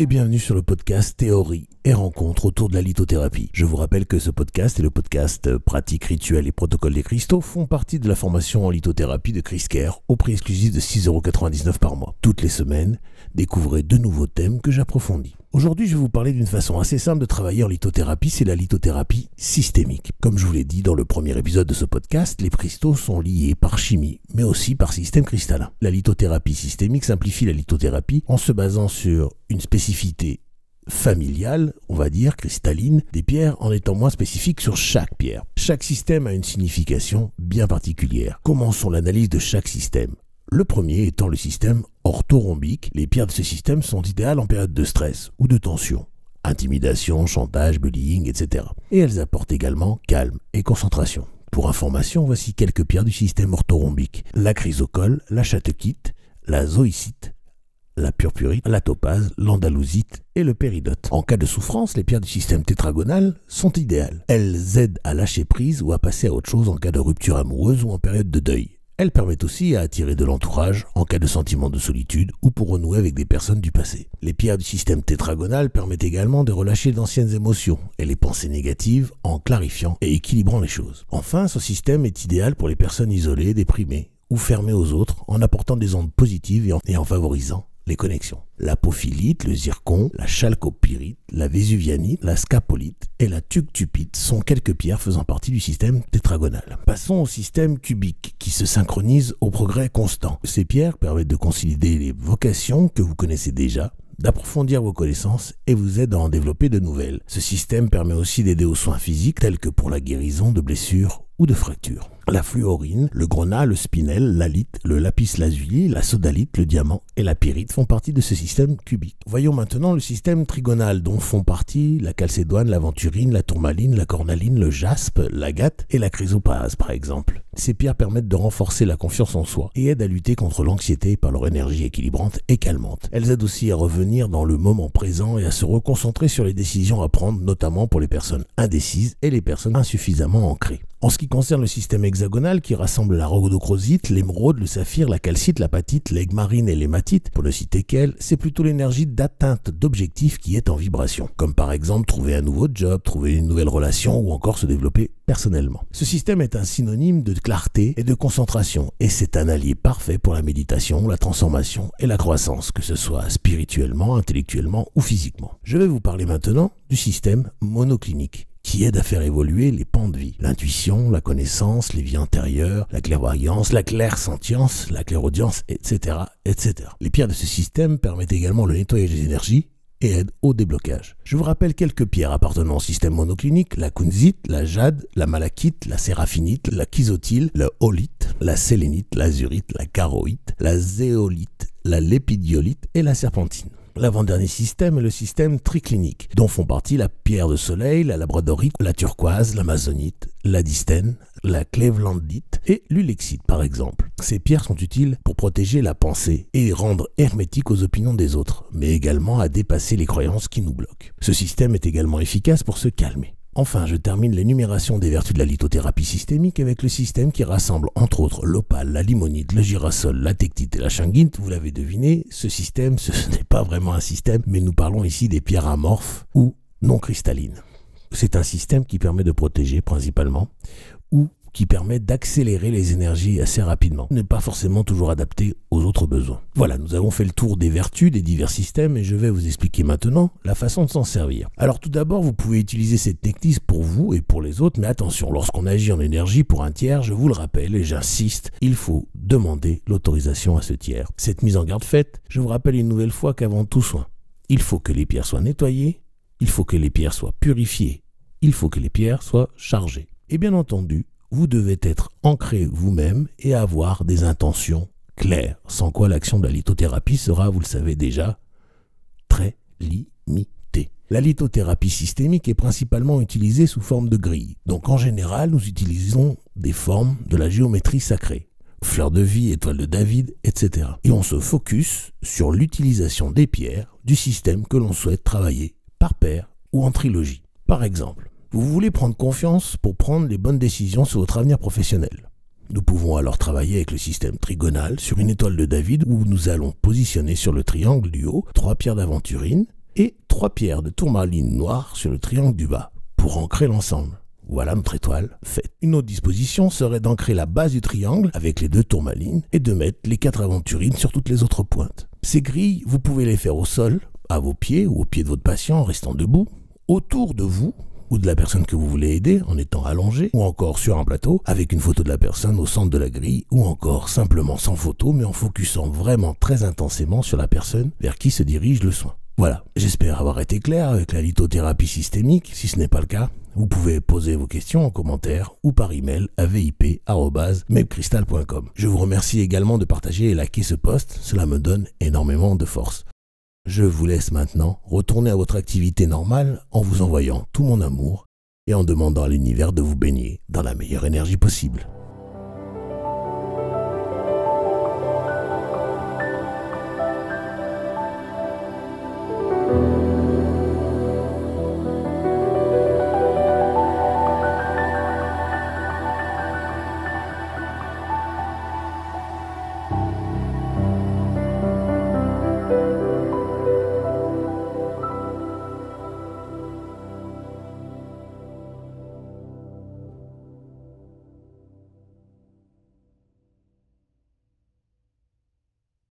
et bienvenue sur le podcast Théorie et rencontres autour de la lithothérapie. Je vous rappelle que ce podcast et le podcast Pratiques, rituels et protocoles des cristaux font partie de la formation en lithothérapie de ChrisCare au prix exclusif de 6,99 € par mois. Toutes les semaines, découvrez de nouveaux thèmes que j'approfondis. Aujourd'hui, je vais vous parler d'une façon assez simple de travailler en lithothérapie, c'est la lithothérapie systémique. Comme je vous l'ai dit dans le premier épisode de ce podcast, les cristaux sont liés par chimie, mais aussi par système cristallin. La lithothérapie systémique simplifie la lithothérapie en se basant sur une spécificité familiale, on va dire, cristalline, des pierres en étant moins spécifique sur chaque pierre. Chaque système a une signification bien particulière. Commençons l'analyse de chaque système. Le premier étant le système orthorhombique. Les pierres de ce système sont idéales en période de stress ou de tension, intimidation, chantage, bullying, etc. Et elles apportent également calme et concentration. Pour information, voici quelques pierres du système orthorhombique. La chrysocole, la chatechite, la zoïcite, la purpurite, la topaze, l'andalusite et le péridote. En cas de souffrance, les pierres du système tétragonal sont idéales. Elles aident à lâcher prise ou à passer à autre chose en cas de rupture amoureuse ou en période de deuil. Elles permettent aussi à attirer de l'entourage en cas de sentiment de solitude ou pour renouer avec des personnes du passé. Les pierres du système tétragonal permettent également de relâcher d'anciennes émotions et les pensées négatives en clarifiant et équilibrant les choses. Enfin, ce système est idéal pour les personnes isolées, déprimées ou fermées aux autres en apportant des ondes positives et en favorisant les connexions. L'apophilite, le zircon, la chalcopyrite, la vésuvianite, la scapolite et la tuctupite sont quelques pierres faisant partie du système tétragonal. Passons au système cubique qui se synchronise au progrès constant. Ces pierres permettent de consolider les vocations que vous connaissez déjà, d'approfondir vos connaissances et vous aident à en développer de nouvelles. Ce système permet aussi d'aider aux soins physiques tels que pour la guérison de blessures ou de fractures. La fluorine, le grenat, le spinel, l'halite, le lapis-lazuli, la sodalite, le diamant et la pyrite font partie de ce système cubique. Voyons maintenant le système trigonal dont font partie la chalcédoine, l'aventurine, la tourmaline, la cornaline, le jaspe, l'agate et la chrysopase par exemple. Ces pierres permettent de renforcer la confiance en soi et aident à lutter contre l'anxiété par leur énergie équilibrante et calmante. Elles aident aussi à revenir dans le moment présent et à se reconcentrer sur les décisions à prendre, notamment pour les personnes indécises et les personnes insuffisamment ancrées. En ce qui concerne le système hexagonal qui rassemble la rhodochrosite, l'émeraude, le saphir, la calcite, l'apatite, l'aigue marine et l'hématite, pour ne citer qu'elles, c'est plutôt l'énergie d'atteinte d'objectifs qui est en vibration, comme par exemple trouver un nouveau job, trouver une nouvelle relation ou encore se développer personnellement. Ce système est un synonyme de clarté et de concentration et c'est un allié parfait pour la méditation, la transformation et la croissance, que ce soit spirituellement, intellectuellement ou physiquement. Je vais vous parler maintenant du système monoclinique, qui aide à faire évoluer les pans de vie. L'intuition, la connaissance, les vies antérieures, la clairvoyance, la clairsentience, la clairaudience, etc., etc. Les pierres de ce système permettent également le nettoyage des énergies et aident au déblocage. Je vous rappelle quelques pierres appartenant au système monoclinique: la kunzite, la jade, la malachite, la séraphinite, la chysotile, le holite, la sélénite, l'azurite, la charoïte, la zéolite, la lépidiolite et la serpentine. L'avant-dernier système est le système triclinique, dont font partie la pierre de soleil, la labradorite, la turquoise, l'amazonite, la distène, la clevelandite et l'ulexite par exemple. Ces pierres sont utiles pour protéger la pensée et rendre hermétique aux opinions des autres, mais également à dépasser les croyances qui nous bloquent. Ce système est également efficace pour se calmer. Enfin, je termine l'énumération des vertus de la lithothérapie systémique avec le système qui rassemble entre autres l'opale, la limonite, le girasol, la tectite et la shungite. Vous l'avez deviné, ce système, ce n'est pas vraiment un système, mais nous parlons ici des pierres amorphes ou non cristallines. C'est un système qui permet de protéger principalement ou qui permet d'accélérer les énergies assez rapidement, n'est pas forcément toujours adapté aux autres besoins. Voilà, nous avons fait le tour des vertus des divers systèmes et je vais vous expliquer maintenant la façon de s'en servir. Alors tout d'abord, vous pouvez utiliser cette technique pour vous et pour les autres, mais attention, lorsqu'on agit en énergie pour un tiers, je vous le rappelle et j'insiste, il faut demander l'autorisation à ce tiers. Cette mise en garde faite, je vous rappelle une nouvelle fois qu'avant tout soin, il faut que les pierres soient nettoyées, il faut que les pierres soient purifiées, il faut que les pierres soient chargées. Et bien entendu, vous devez être ancré vous-même et avoir des intentions claires, sans quoi l'action de la lithothérapie sera, vous le savez déjà, très limitée. La lithothérapie systémique est principalement utilisée sous forme de grille. Donc en général, nous utilisons des formes de la géométrie sacrée, fleur de vie, étoile de David, etc. Et on se focus sur l'utilisation des pierres du système que l'on souhaite travailler par paire ou en trilogie. Par exemple, vous voulez prendre confiance pour prendre les bonnes décisions sur votre avenir professionnel. Nous pouvons alors travailler avec le système trigonal sur une étoile de David où nous allons positionner sur le triangle du haut 3 pierres d'aventurine et 3 pierres de tourmaline noire sur le triangle du bas pour ancrer l'ensemble. Voilà notre étoile faite. Une autre disposition serait d'ancrer la base du triangle avec les 2 tourmalines et de mettre les 4 aventurines sur toutes les autres pointes. Ces grilles, vous pouvez les faire au sol, à vos pieds ou aux pieds de votre patient en restant debout, autour de vous ou de la personne que vous voulez aider en étant allongé, ou encore sur un plateau avec une photo de la personne au centre de la grille, ou encore simplement sans photo mais en focusant vraiment très intensément sur la personne vers qui se dirige le soin. Voilà, j'espère avoir été clair avec la lithothérapie systémique. Si ce n'est pas le cas, vous pouvez poser vos questions en commentaire ou par email à vip@mapcrystal.com. Je vous remercie également de partager et liker ce post, cela me donne énormément de force. Je vous laisse maintenant retourner à votre activité normale en vous envoyant tout mon amour et en demandant à l'univers de vous baigner dans la meilleure énergie possible.